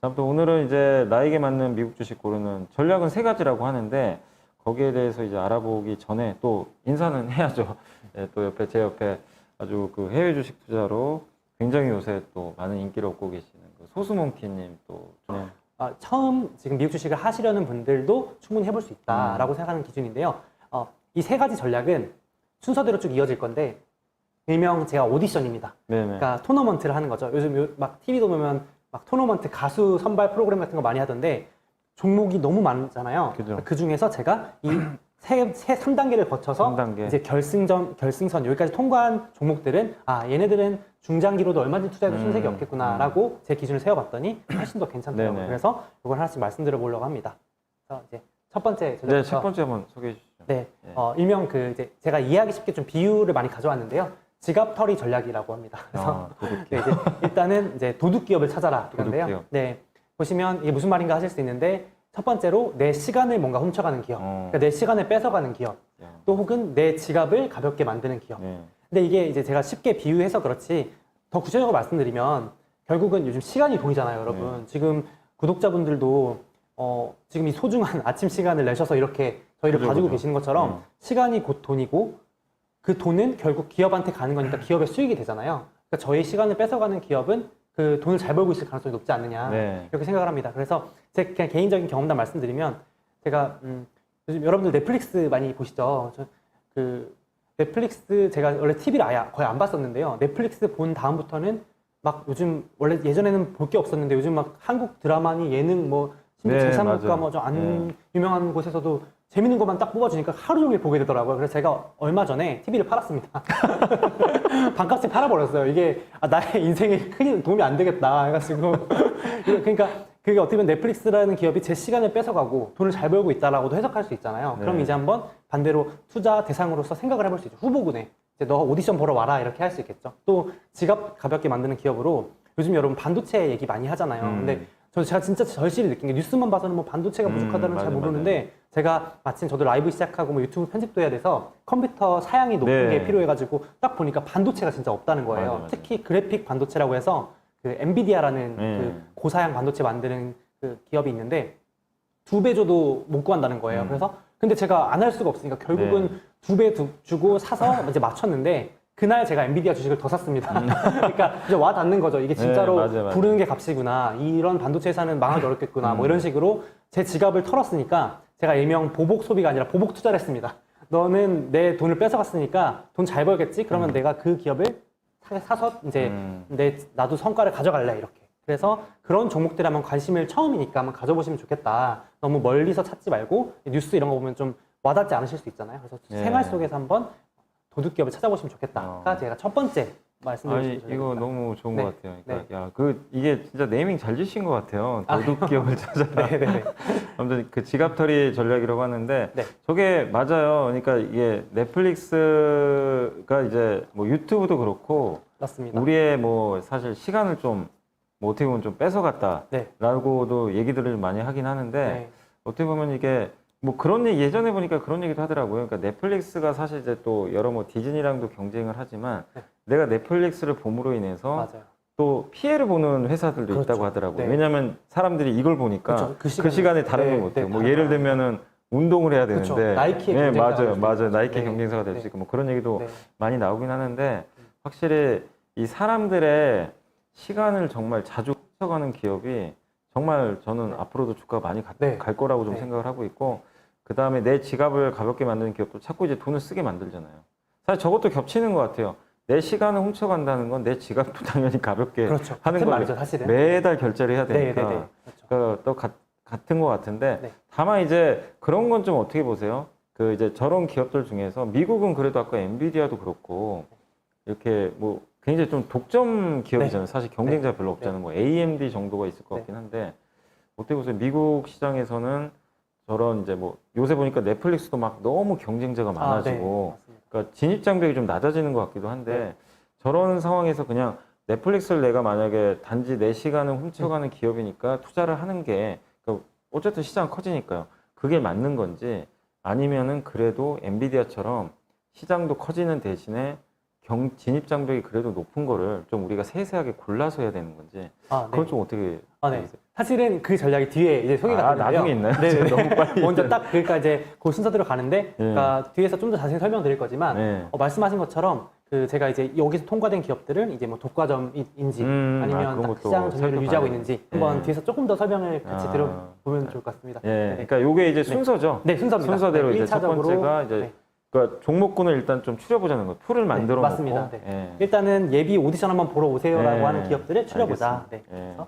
아무튼 오늘은 이제 나에게 맞는 미국 주식 고르는 전략은 세 가지라고 하는데 거기에 대해서 이제 알아보기 전에 또 인사는 해야죠. 네, 또 옆에 제 옆에 아주 그 해외 주식 투자로 굉장히 요새 또 많은 인기를 얻고 계시는 그 소수몽키님 또 처음 지금 미국 주식을 하시려는 분들도 충분히 해볼 수 있다라고 생각하는 기준인데요. 이 세 가지 전략은 순서대로 쭉 이어질 건데 일명 제가 오디션입니다. 네네. 그러니까 토너먼트를 하는 거죠. 요즘 막 TV도 보면 막 토너먼트 가수 선발 프로그램 같은 거 많이 하던데 종목이 너무 많잖아요. 그죠. 그 중에서 제가 이 3단계를 거쳐서 3단계. 이제 결승선 여기까지 통과한 종목들은 얘네들은 중장기로도 얼마든지 투자해도 손색이 없겠구나라고 제 기준을 세워봤더니 훨씬 더 괜찮더라고요. 네네. 그래서 이걸 하나씩 말씀드려 보려고 합니다. 그래서 이제 첫 번째 전략부터. 네, 첫 번째 한번 소개해 주시죠. 네, 일명 이제 제가 이해하기 쉽게 좀 비유를 많이 가져왔는데요. 지갑털이 전략이라고 합니다. 그래서 도둑. 네, 이제 일단은 이제 도둑 기업을 찾아라 이건데요. 도둑 기업. 네, 보시면 이게 무슨 말인가 하실 수 있는데 첫 번째로 내 시간을 뭔가 훔쳐가는 기업, 그러니까 내 시간을 뺏어가는 기업, 또 혹은 내 지갑을 가볍게 만드는 기업. 네. 근데 이게 이제 제가 쉽게 비유해서 그렇지 더 구체적으로 말씀드리면 결국은 요즘 시간이 돈이잖아요, 여러분. 지금 구독자분들도 지금 이 소중한 아침 시간을 내셔서 이렇게 저희를 봐주고 그죠. 계시는 것처럼 시간이 곧 돈이고 그 돈은 결국 기업한테 가는 거니까 기업의 수익이 되잖아요. 그러니까 저희 시간을 뺏어가는 기업은 그 돈을 잘 벌고 있을 가능성이 높지 않느냐 네. 이렇게 생각을 합니다. 그래서 제 그냥 개인적인 경험담 말씀드리면 제가 요즘 여러분들 넷플릭스 많이 보시죠? 그 넷플릭스 제가 원래 TV를 아예 거의 안 봤었는데요. 넷플릭스 본 다음부터는 막 요즘 원래 예전에는 볼 게 없었는데 요즘 막 한국 드라마니 예능 뭐 심지어 네, 제3국가 맞아요. 뭐 좀 안 유명한 곳에서도 재밌는 것만 딱 뽑아주니까 하루 종일 보게 되더라고요. 그래서 제가 얼마 전에 TV를 팔았습니다. 반값에 팔아버렸어요. 이게 나의 인생에 큰 도움이 안 되겠다 해가지고 그러니까 그게 어떻게 보면 넷플릭스라는 기업이 제 시간을 뺏어가고 돈을 잘 벌고 있다라고도 해석할 수 있잖아요. 네. 그럼 이제 한번 반대로 투자 대상으로서 생각을 해볼 수 있죠. 후보군에 이제 너 오디션 보러 와라 이렇게 할 수 있겠죠. 또 지갑 가볍게 만드는 기업으로 요즘 여러분 반도체 얘기 많이 하잖아요. 근데 제가 진짜 절실히 느낀 게 뉴스만 봐서는 뭐 반도체가 부족하다는 잘 맞아, 모르는데 제가 마침 저도 라이브 시작하고 뭐 유튜브 편집도 해야 돼서 컴퓨터 사양이 높은 네. 게 필요해가지고 딱 보니까 반도체가 진짜 없다는 거예요. 맞아. 특히 그래픽 반도체라고 해서 그 엔비디아라는 네. 그 고사양 반도체 만드는 그 기업이 있는데 2배 줘도 못 구한다는 거예요. 그래서 근데 제가 안 할 수가 없으니까 결국은 2배 주고 사서 이제 맞췄는데 그날 제가 엔비디아 주식을 더 샀습니다. 그러니까 이제 와 닿는 거죠. 이게 진짜로 맞아요. 부르는 게 값이구나. 이런 반도체 회사는 망하기 어렵겠구나. 뭐 이런 식으로 제 지갑을 털었으니까 제가 일명 보복 소비가 아니라 보복 투자를 했습니다. 너는 내 돈을 뺏어갔으니까 돈 잘 벌겠지? 그러면 내가 그 기업을 사서 이제 나도 성과를 가져갈래 이렇게. 그래서 그런 종목들에 한번 관심을 처음이니까 한번 가져보시면 좋겠다. 너무 멀리서 찾지 말고 뉴스 이런 거 보면 좀 와닿지 않으실 수 있잖아요. 그래서 네. 생활 속에서 한번 도둑 기업을 찾아보시면 좋겠다가 제가 첫 번째 말씀드린 아니 이거 너무 좋은 네. 것 같아요. 그러니까 이게 진짜 네이밍 잘 지신 것 같아요. 도둑 기업을 찾아라. 네네네. 아무튼 그 지갑털이 전략이라고 하는데 네. 저게 맞아요. 그러니까 이게 넷플릭스가 이제 뭐 유튜브도 그렇고 맞습니다. 우리의 뭐 사실 시간을 좀 뭐 어떻게 보면 좀 뺏어갔다라고도 얘기들을 많이 하긴 하는데 네. 어떻게 보면 이게 뭐 그런 얘기 예전에 보니까 그런 얘기도 하더라고요. 그러니까 넷플릭스가 사실 이제 또 여러 뭐 디즈니랑도 경쟁을 하지만 네. 내가 넷플릭스를 봄으로 인해서 맞아요. 또 피해를 보는 회사들도 그렇죠. 있다고 하더라고요. 네. 왜냐하면 사람들이 이걸 보니까 그렇죠. 그 시간에 다른 걸 못해요. 뭐 예를 들면은 운동을 해야 되는데, 그렇죠. 나이키의 네, 경쟁사가 맞아요, 될 수 맞아요. 있죠. 나이키 네. 경쟁사가 될 수 네. 있고 뭐 그런 얘기도 네. 많이 나오긴 하는데 확실히 이 사람들의 시간을 정말 자주 훔쳐가는 기업이 정말 저는 앞으로도 주가가 많이 네. 갈 거라고 좀 네. 생각을 하고 있고 그 다음에 내 지갑을 가볍게 만드는 기업도 자꾸 이제 돈을 쓰게 만들잖아요. 사실 저것도 겹치는 것 같아요. 내 시간을 훔쳐간다는 건 내 지갑도 당연히 가볍게 그렇죠. 하는 같은 거예요. 말이죠, 사실은. 매달 결제를 해야 네, 되니까 네, 네. 그렇죠. 그러니까 또 같은 것 같은데 네. 다만 이제 그런 건 좀 어떻게 보세요? 그 이제 저런 기업들 중에서 미국은 그래도 아까 엔비디아도 그렇고 이렇게 뭐 굉장히 좀 독점 기업이잖아요. 네. 사실 경쟁자 별로 없잖아요. 뭐 AMD 정도가 있을 것 같긴 한데 어떻게 보세요? 미국 시장에서는 저런 이제 뭐 요새 보니까 넷플릭스도 막 너무 경쟁자가 많아지고 맞습니다. 그러니까 진입 장벽이 좀 낮아지는 것 같기도 한데 저런 상황에서 그냥 넷플릭스를 내가 만약에 단지 내 시간을 훔쳐가는 기업이니까 투자를 하는 게 그러니까 어쨌든 시장 커지니까요. 그게 맞는 건지 아니면은 그래도 엔비디아처럼 시장도 커지는 대신에 진입 장벽이 그래도 높은 거를 좀 우리가 세세하게 골라서 해야 되는 건지 네. 그건 좀 어떻게 네. 사실은 그 전략이 뒤에 이제 소개가 되는데요. 나중에 있나요? 네네. 너무 빨리. 먼저 딱 그러니까 이제 그 순서대로 가는데, 그러니까 뒤에서 좀 더 자세히 설명드릴 거지만 말씀하신 것처럼 그 제가 이제 여기서 통과된 기업들은 이제 뭐 독과점인지 아니면 그런 딱 것도 시장 점유율을 유지하고 있는지 한번 뒤에서 조금 더 설명을 같이 들어보면 좋을 것 같습니다. 그러니까 요게 이제 순서죠. 네, 순서입니다. 순서대로 이제 첫 1차적으로, 번째가 이제 그러니까 종목군을 일단 좀 추려보자는 거. 풀을 만들어 맞습니다. 놓고. 일단은 예비 오디션 한번 보러 오세요라고 하는 기업들을 추려보자. 알겠습니다.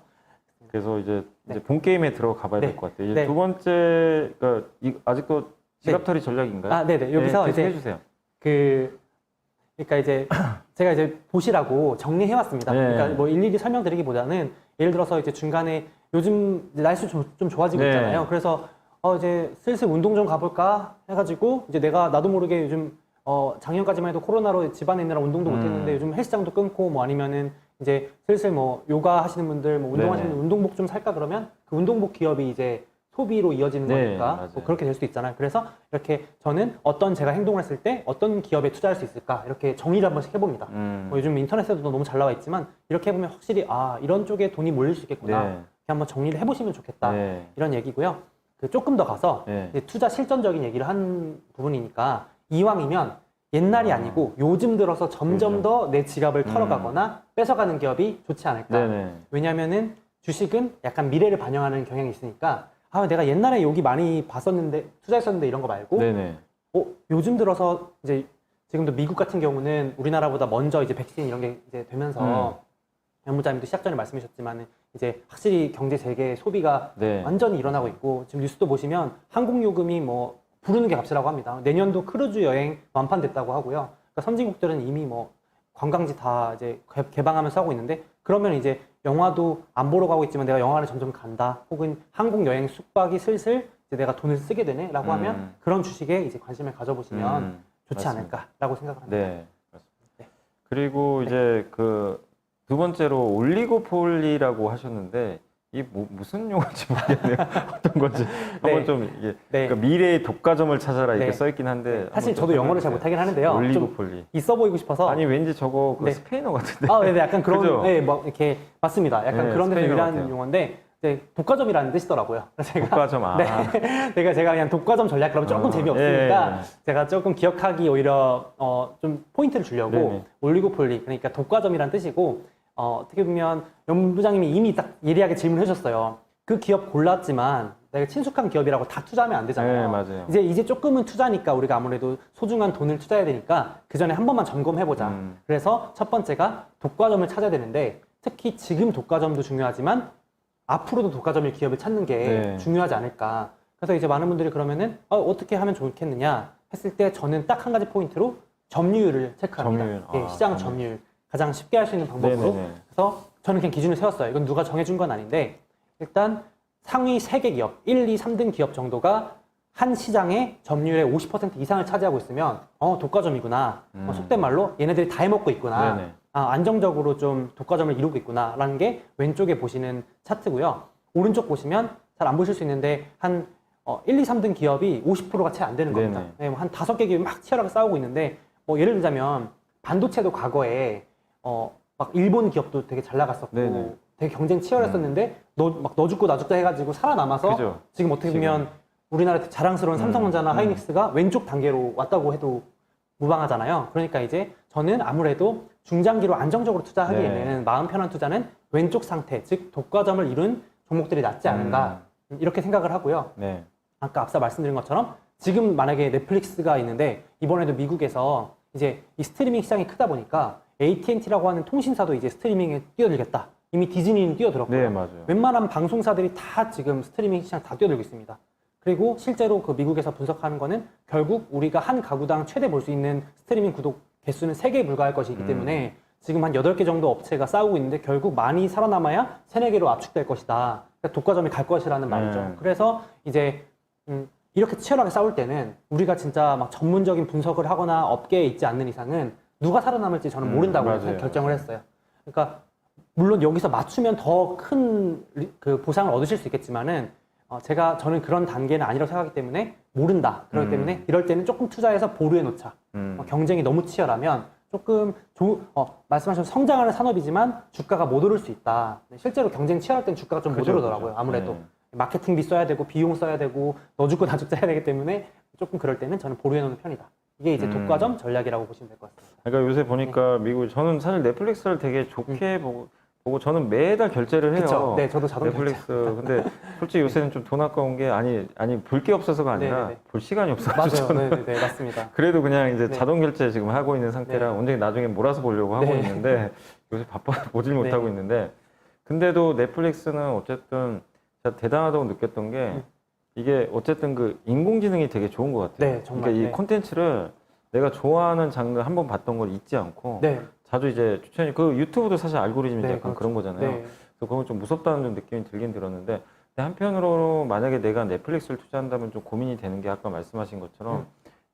그래서 이제 본 게임에 들어가 봐야 될 것 같아요. 이제 네. 두 번째, 그러니까 아직도 지갑털이 전략인가요? 네네. 여기서 계속 이제 해주세요. 그러니까 이제 제가 이제 보시라고 정리해왔습니다. 그러니까 뭐 일일이 설명드리기보다는 예를 들어서 이제 중간에 요즘 이제 날씨 좀 좋아지고 있잖아요. 그래서 이제 슬슬 운동 좀 가볼까 해가지고 이제 나도 모르게 요즘 작년까지만 해도 코로나로 집안에 있느라 운동도 못했는데 요즘 헬스장도 끊고 뭐 아니면은 이제 슬슬 뭐 요가 하시는 분들 뭐 운동하시는 분들 운동복 좀 살까 그러면 그 운동복 기업이 이제 소비로 이어지는 거니까 뭐 그렇게 될 수도 있잖아요. 그래서 이렇게 저는 어떤 제가 행동을 했을 때 어떤 기업에 투자할 수 있을까 이렇게 정의를 한 번씩 해봅니다. 뭐 요즘 인터넷에도 너무 잘 나와 있지만 이렇게 해보면 확실히 이런 쪽에 돈이 몰릴 수 있겠구나 이렇게 한번 정리를 해보시면 좋겠다 이런 얘기고요. 조금 더 가서 이제 투자 실전적인 얘기를 한 부분이니까 이왕이면 옛날이 아니고 요즘 들어서 점점 더 내 지갑을 털어가거나 뺏어가는 기업이 좋지 않을까. 왜냐면은 주식은 약간 미래를 반영하는 경향이 있으니까 내가 옛날에 여기 많이 봤었는데 투자했었는데 이런 거 말고 요즘 들어서 이제 지금도 미국 같은 경우는 우리나라보다 먼저 이제 백신 이런 게 이제 되면서 연무자님도 시작 전에 말씀하셨지만 이제 확실히 경제 재개 소비가 완전히 일어나고 있고 지금 뉴스도 보시면 항공요금이 뭐 부르는 게 값이라고 합니다. 내년도 크루즈 여행 완판됐다고 하고요. 그러니까 선진국들은 이미 뭐 관광지 다 이제 개방하면서 하고 있는데 그러면 이제 영화도 안 보러 가고 있지만 내가 영화를 점점 간다. 혹은 항공 여행 숙박이 슬슬 이제 내가 돈을 쓰게 되네라고 하면 그런 주식에 이제 관심을 가져보시면 좋지 않을까라고 생각을 합니다. 네, 맞습니다. 그리고 이제 그 두 번째로 올리고폴리라고 하셨는데 이게 무슨 용어인지 모르겠네요. 어떤 건지 한번 좀 이게 그러니까 미래의 독과점을 찾아라 이렇게 써있긴 한데 사실 저도 영어를 잘 못하긴 하는데요. 올리고폴리 좀 있어 보이고 싶어서 아니 왠지 저거 그 스페인어 같은데. 네네 약간 그런 그죠? 뭐 이렇게 맞습니다. 약간 그런 데서 유래한 용어인데 독과점이라는 뜻이더라고요. 제가 독과점 제가 그냥 독과점 전략 그러면 조금 재미없으니까 제가 조금 기억하기 오히려 좀 포인트를 주려고 올리고폴리 그러니까 독과점이라는 뜻이고. 어떻게 보면 연 부장님이 이미 딱 예리하게 질문을 해주셨어요. 그 기업 골랐지만 내가 친숙한 기업이라고 다 투자하면 안 되잖아요. 맞아요. 이제 조금은 투자니까 우리가 아무래도 소중한 돈을 투자해야 되니까 그 전에 한 번만 점검해보자. 그래서 첫 번째가 독과점을 찾아야 되는데 특히 지금 독과점도 중요하지만 앞으로도 독과점일 기업을 찾는 게 중요하지 않을까. 그래서 이제 많은 분들이 그러면은 어떻게 하면 좋겠느냐 했을 때 저는 딱 한 가지 포인트로 점유율을 체크합니다. 시장 점유율. 가장 쉽게 할 수 있는 방법으로 그래서 저는 그냥 기준을 세웠어요. 이건 누가 정해준 건 아닌데 일단 상위 3개 기업, 1, 2, 3등 기업 정도가 한 시장의 점유율의 50% 이상을 차지하고 있으면 독과점이구나. 속된 말로 얘네들이 다 해먹고 있구나. 안정적으로 좀 독과점을 이루고 있구나 라는 게 왼쪽에 보시는 차트고요. 오른쪽 보시면 잘 안 보실 수 있는데 한 1, 2, 3등 기업이 50%가 채 안 되는 겁니다. 한 5개 기업이 막 치열하게 싸우고 있는데 뭐 예를 들자면 반도체도 과거에 막 일본 기업도 되게 잘 나갔었고 되게 경쟁 치열했었는데 너 죽고 나 죽다 해가지고 살아남아서 지금 어떻게 보면 우리나라 자랑스러운 삼성전자나 하이닉스가 왼쪽 단계로 왔다고 해도 무방하잖아요. 그러니까 이제 저는 아무래도 중장기로 안정적으로 투자하기에는 마음 편한 투자는 왼쪽 상태, 즉 독과점을 이룬 종목들이 낫지 않은가 이렇게 생각을 하고요. 아까 앞서 말씀드린 것처럼 지금 만약에 넷플릭스가 있는데 이번에도 미국에서 이제 이 스트리밍 시장이 크다 보니까 AT&T라고 하는 통신사도 이제 스트리밍에 뛰어들겠다. 이미 디즈니는 뛰어들었고요. 웬만한 방송사들이 다 지금 스트리밍 시장 다 뛰어들고 있습니다. 그리고 실제로 그 미국에서 분석하는 거는 결국 우리가 한 가구당 최대 볼 수 있는 스트리밍 구독 개수는 3개에 불과할 것이기 때문에 지금 한 8개 정도 업체가 싸우고 있는데 결국 많이 살아남아야 3, 4개로 압축될 것이다. 그러니까 독과점이 갈 것이라는 말이죠. 그래서 이제 이렇게 치열하게 싸울 때는 우리가 진짜 막 전문적인 분석을 하거나 업계에 있지 않는 이상은 누가 살아남을지 저는 모른다고 결정을 했어요. 그러니까 물론 여기서 맞추면 더 큰 그 보상을 얻으실 수 있겠지만은 저는 그런 단계는 아니라고 생각하기 때문에 모른다. 그렇기 때문에 이럴 때는 조금 투자해서 보류해 놓자. 경쟁이 너무 치열하면 조금 말씀하신 성장하는 산업이지만 주가가 못 오를 수 있다. 실제로 경쟁 치열할 땐 주가가 좀 못 그죠, 오르더라고요. 그죠. 아무래도 네. 마케팅비 써야 되고 비용 써야 되고 너 죽고 나 죽자 해야 되기 때문에 조금 그럴 때는 저는 보류해 놓는 편이다. 이게 이제 독과점 전략이라고 보시면 될 것 같습니다. 그러니까 요새 보니까 미국 저는 사실 넷플릭스를 되게 좋게 보고 저는 매달 결제를 해요. 그쵸? 네, 저도 자동 넷플릭스. 근데 솔직히 요새는 좀 돈 아까운 게 아니 볼 게 없어서가 아니라 네네네. 볼 시간이 없어가지고 맞아요. 저는 네, 맞습니다. 그래도 그냥 이제 네. 자동 결제 지금 하고 있는 상태라 네. 언제 나중에 몰아서 보려고 하고 네. 있는데 요새 바빠서 보질 못하고 네. 있는데 근데도 넷플릭스는 어쨌든 진짜 대단하다고 느꼈던 게 이게 어쨌든 그 인공지능이 되게 좋은 것 같아요. 네, 정말. 그러니까 이 네. 콘텐츠를 내가 좋아하는 장르 한번 봤던 걸 잊지 않고 네. 자주 이제 추천이 그 유튜브도 사실 알고리즘이 네, 약간 그렇죠. 그런 거잖아요. 네. 그래서 그건 좀 무섭다는 좀 느낌이 들긴 들었는데 근데 한편으로 만약에 내가 넷플릭스를 투자한다면 좀 고민이 되는 게 아까 말씀하신 것처럼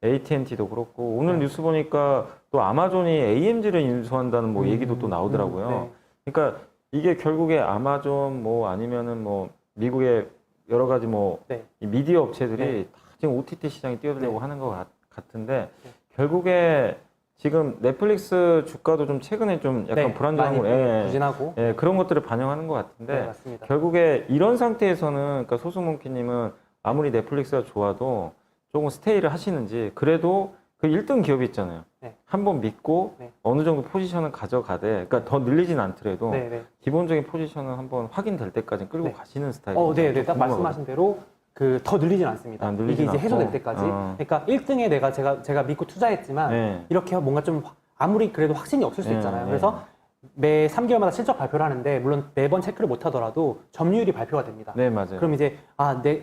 AT&T도 그렇고 오늘 네. 뉴스 보니까 또 아마존이 AMG를 인수한다는 뭐 얘기도 또 네. 나오더라고요. 그러니까 이게 결국에 아마존 뭐 아니면은 뭐 미국의 여러 가지 뭐 네. 이 미디어 업체들이 네. 다 지금 OTT 시장에 뛰어들려고 네. 하는 것 같은데 네. 결국에 지금 넷플릭스 주가도 좀 최근에 좀 약간 네, 불안정한 많이 거, 부진하고. 예, 그런 것들을 반영하는 것 네, 같은데 맞습니다. 결국에 이런 상태에서는 그러니까 소수몽키님은 아무리 넷플릭스가 좋아도 조금 스테이를 하시는지 그래도 그 1등 기업이 있잖아요. 네. 한번 믿고 네. 어느 정도 포지션을 가져가되 그러니까 더 늘리진 않더라도 네, 네. 기본적인 포지션은 한번 확인될 때까지 끌고 네. 가시는 스타일이에요. 네, 네. 딱 말씀하신 대로 더 늘리진 않습니다. 아, 이게 늘리진 이제 해소될 않고. 때까지. 어. 그러니까 1등에 제가 믿고 투자했지만 네. 이렇게 뭔가 좀 아무리 그래도 확신이 없을 수 네, 있잖아요. 네. 그래서 매 3개월마다 실적 발표를 하는데 물론 매번 체크를 못 하더라도 점유율이 발표가 됩니다. 네, 맞아요. 그럼 이제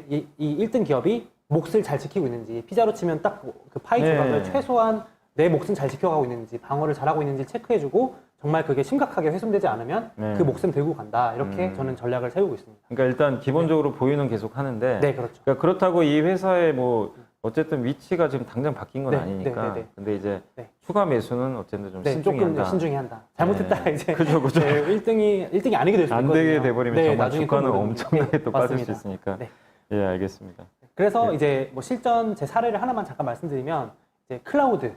이 1등 기업이 몫을 잘 지키고 있는지 피자로 치면 딱 그 파이 네. 조각을 최소한 내 몫은 잘 지켜가고 있는지 방어를 잘하고 있는지 체크해주고 정말 그게 심각하게 훼손되지 않으면 네. 그 몫은 들고 간다. 이렇게 저는 전략을 세우고 있습니다. 그러니까 일단 기본적으로 보유는 계속 하는데 네, 그렇죠. 그러니까 그렇다고 이 회사의 뭐 어쨌든 위치가 지금 당장 바뀐 건 네, 아니니까. 네, 네, 네. 근데 이제 네. 추가 매수는 어쨌든 좀 네, 신중히 조금 한다. 신중히 한다. 잘못했다 네. 이제 그죠, 그죠. 1등이 아니게 될 수 안 있거든요. 되게 돼버리면 네, 정말 나중에 주가는 또 엄청나게 또 빠질 수 맞습니다. 있으니까. 네. 예, 알겠습니다. 그래서 네. 이제 뭐 실전 제 사례를 하나만 잠깐 말씀드리면 이제 클라우드.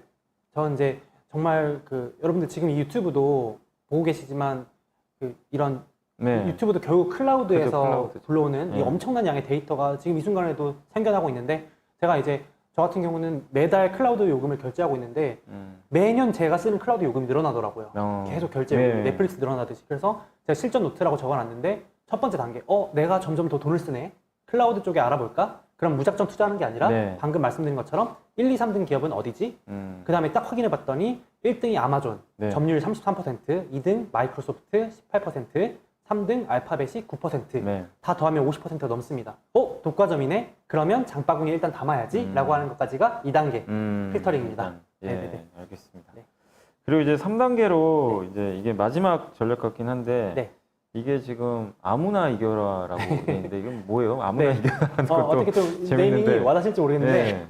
전 이제 정말 여러분들 지금 이 유튜브도 보고 계시지만 이런 네. 유튜브도 결국 클라우드에서 그죠, 클라우드죠. 불러오는 이 네. 엄청난 양의 데이터가 지금 이 순간에도 생겨나고 있는데 제가 이제 저 같은 경우는 매달 클라우드 요금을 결제하고 있는데 매년 제가 쓰는 클라우드 요금이 늘어나더라고요. 계속 결제 요금이 네. 넷플릭스 늘어나듯이. 그래서 제가 실전 노트라고 적어놨는데 첫 번째 단계, 내가 점점 더 돈을 쓰네. 클라우드 쪽에 알아볼까? 그럼 무작정 투자하는 게 아니라 네. 방금 말씀드린 것처럼 1, 2, 3등 기업은 어디지? 그 다음에 딱 확인해 봤더니 1등이 아마존, 네. 점유율 33%, 2등 마이크로소프트 18%, 3등 알파벳이 9%. 네. 다 더하면 50%가 넘습니다. 독과점이네? 그러면 장바구니에 일단 담아야지 라고 하는 것까지가 2단계 필터링입니다. 일단, 예, 네네네. 알겠습니다. 네. 그리고 이제 3단계로 이제 이게 마지막 전략 같긴 한데 네. 이게 지금 아무나 이겨라라고 돼 있는데 이건 뭐예요? 아무나 네. 이겨라는 것도 어떻게 좀 재밌는데. 네이밍이 와닿을지 모르겠는데 네.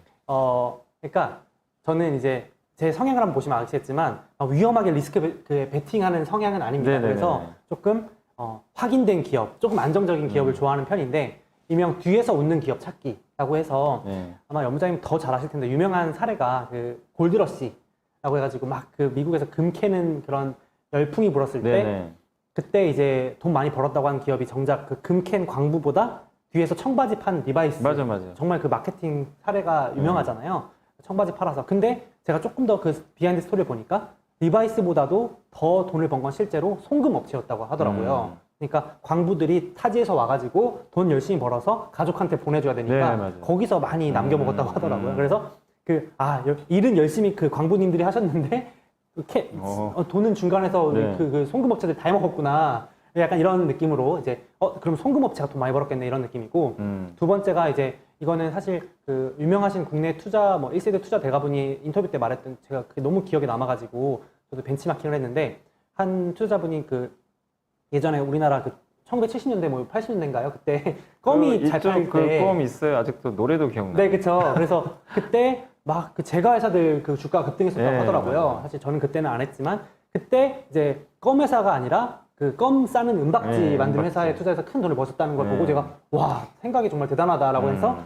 그러니까 저는 이제 제 성향을 한번 보시면 아시겠지만 위험하게 리스크 베팅하는 성향은 아닙니다. 네네네네. 그래서 조금 확인된 기업, 조금 안정적인 기업을 좋아하는 편인데 일명 뒤에서 웃는 기업 찾기라고 해서 네. 아마 연무장님 더 잘 아실 텐데 유명한 사례가 골드러시라고 해가지고 막 미국에서 금 캐는 그런 열풍이 불었을 때 네네. 그때 이제 돈 많이 벌었다고 한 기업이 정작 금 캔 광부보다 뒤에서 청바지 판 리바이스. 맞아. 정말 그 마케팅 사례가 유명하잖아요. 청바지 팔아서. 근데 제가 조금 더 그 비하인드 스토리를 보니까 리바이스보다도 더 돈을 번 건 실제로 송금 업체였다고 하더라고요. 그러니까 광부들이 타지에서 와가지고 돈 열심히 벌어서 가족한테 보내줘야 되니까 네, 맞아요. 거기서 많이 남겨 먹었다고 하더라고요. 그래서 일은 열심히 광부님들이 하셨는데 돈은 중간에서 네. 그 송금업체들 다 해먹었구나. 약간 이런 느낌으로 이제 그럼 송금업체가 돈 많이 벌었겠네 이런 느낌이고 두 번째가 이제 이거는 사실 그 유명하신 국내 투자 1세대 투자 대가분이 인터뷰 때 말했던 제가 그게 너무 기억에 남아가지고 저도 벤치마킹을 했는데 한 투자자분이 예전에 우리나라 1970년대 80년대인가요? 그때 껌이 잘 팔릴 때 껌 있어요. 아직도 노래도 기억나요. 네, 그렇죠. 그래서 그때 막 제가 회사들 주가가 급등했었다고 네, 하더라고요. 맞아요. 사실 저는 그때는 안 했지만 그때 이제 껌 회사가 아니라 껌 싸는 은박지 네, 만든 은박지. 회사에 투자해서 큰 돈을 벌었다는 걸 네. 보고 제가 와 생각이 정말 대단하다라고 해서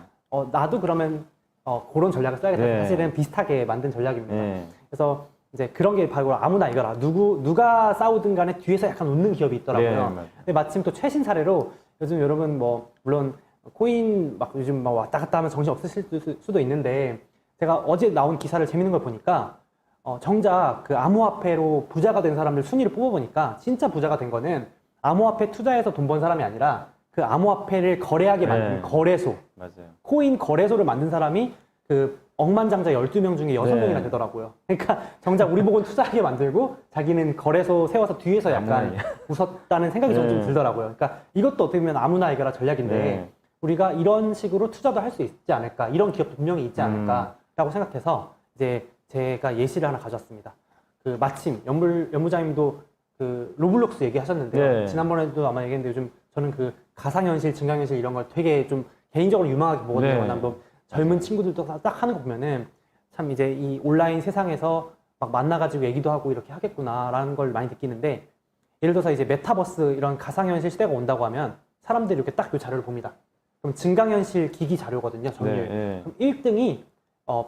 나도 그러면 그런 전략을 써야겠다. 네. 사실은 비슷하게 만든 전략입니다. 네. 그래서 이제 그런 게 바로 아무나 이거라. 누가 싸우든 간에 뒤에서 약간 웃는 기업이 있더라고요. 네, 맞아요. 근데 마침 또 최신 사례로 요즘 여러분 뭐 물론 코인 막 요즘 막 왔다 갔다 하면 정신 없으실 수도 있는데 제가 어제 나온 기사를 재밌는 걸 보니까 정작 그 암호화폐로 부자가 된 사람들 순위를 뽑아보니까 진짜 부자가 된 거는 암호화폐 투자해서 돈 번 사람이 아니라 그 암호화폐를 거래하게 만든 네. 거래소, 맞아요. 코인 거래소를 만든 사람이 그 억만장자 12명 중에 6명이나 네. 되더라고요. 그러니까 정작 우리 보고는 투자하게 만들고 자기는 거래소 세워서 뒤에서 약간 아무나 웃었다는 생각이 좀 네. 들더라고요. 그러니까 이것도 어떻게 보면 아무나 이거라 전략인데 네. 우리가 이런 식으로 투자도 할 수 있지 않을까, 이런 기업도 분명히 있지 않을까라고 생각해서 이제 제가 예시를 하나 가져왔습니다. 그 마침 연무장님도 그 로블록스 얘기하셨는데요. 네. 지난번에도 아마 얘기했는데 요즘 저는 그 가상현실, 증강현실 이런 걸 되게 좀 개인적으로 유망하게 보거든요. 네. 난 뭐 젊은 친구들도 딱 하는 거 보면은 참 이제 이 온라인 세상에서 막 만나가지고 얘기도 하고 이렇게 하겠구나라는 걸 많이 느끼는데 예를 들어서 이제 메타버스 이런 가상현실 시대가 온다고 하면 사람들이 이렇게 딱 이 자료를 봅니다. 그럼 증강현실 기기 자료거든요, 정렬. 네. 그럼 1등이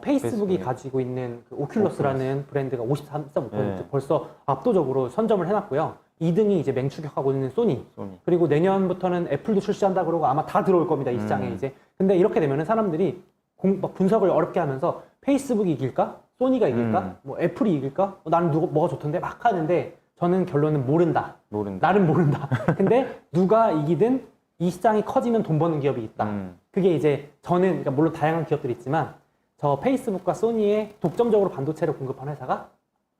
페이스북이 페이스북이. 가지고 있는 그 오큘러스라는 브랜드가 53.5% 네. 벌써 압도적으로 선점을 해놨고요. 2등이 이제 맹추격하고 있는 소니. 소니. 그리고 내년부터는 애플도 출시한다 그러고 아마 다 들어올 겁니다, 이 시장에 이제. 근데 이렇게 되면은 사람들이 막 분석을 어렵게 하면서 페이스북이 이길까? 소니가 이길까? 뭐 애플이 이길까? 나는 뭐가 좋던데? 막 하는데 저는 결론은 모른다. 모른다. 나는 모른다. 근데 누가 이기든 이 시장이 커지면 돈 버는 기업이 있다. 그게 이제 저는 그러니까 물론 다양한 기업들이 있지만 저 페이스북과 소니에 독점적으로 반도체를 공급한 회사가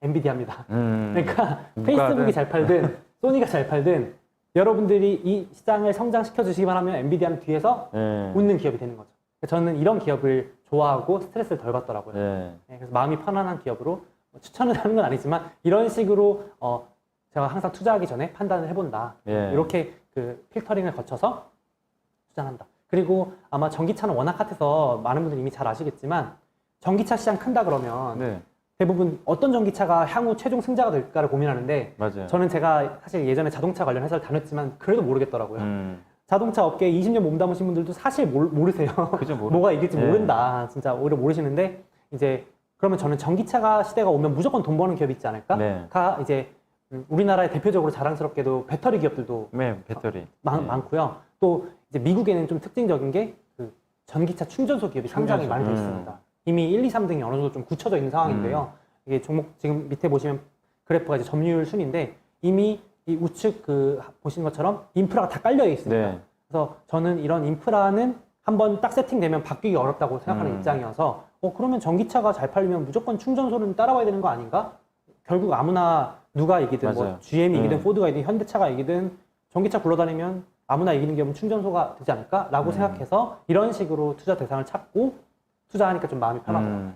엔비디아입니다. 그러니까 페이스북이 잘 팔든 소니가 잘 팔든 여러분들이 이 시장을 성장시켜 주시기만 하면 엔비디아는 뒤에서 네. 웃는 기업이 되는 거죠. 저는 이런 기업을 좋아하고 스트레스를 덜 받더라고요. 네. 네, 그래서 마음이 편안한 기업으로 추천을 하는 건 아니지만 이런 식으로 제가 항상 투자하기 전에 판단을 해본다. 예. 이렇게 그 필터링을 거쳐서 투자한다. 그리고 아마 전기차는 워낙 핫해서 많은 분들이 이미 잘 아시겠지만 전기차 시장 큰다 그러면 네. 대부분 어떤 전기차가 향후 최종 승자가 될까를 고민하는데 맞아요. 저는 제가 사실 예전에 자동차 관련 회사를 다녔지만 그래도 모르겠더라고요. 자동차 업계에 20년 몸담으신 분들도 사실 모르세요. 그죠, 뭐가 이길지 네. 모른다. 진짜 오히려 모르시는데 이제 그러면 저는 전기차가 시대가 오면 무조건 돈 버는 기업이 있지 않을까? 네. 가 이제 우리나라의 대표적으로 자랑스럽게도 배터리 기업들도 네, 배터리. 네. 많고요. 또 이제 미국에는 좀 특징적인 게 그 전기차 충전소 기업이 상장이 많이 돼 있습니다. 이미 1, 2, 3등이 어느 정도 좀 굳혀져 있는 상황인데요. 이게 종목 지금 밑에 보시면 그래프가 이제 점유율 순인데 이미 이 우측 그 보시는 것처럼 인프라가 다 깔려 있습니다. 네. 그래서 저는 이런 인프라는 한번 딱 세팅되면 바뀌기 어렵다고 생각하는 입장이어서 그러면 전기차가 잘 팔리면 무조건 충전소는 따라와야 되는 거 아닌가? 결국 아무나 누가 이기든 뭐 맞아요. GM이 이기든 포드가 이기든 현대차가 이기든 전기차 굴러다니면 아무나 이기는 기업은 충전소가 되지 않을까? 라고 생각해서 이런 식으로 투자 대상을 찾고 투자하니까 좀 마음이 편하더라고요.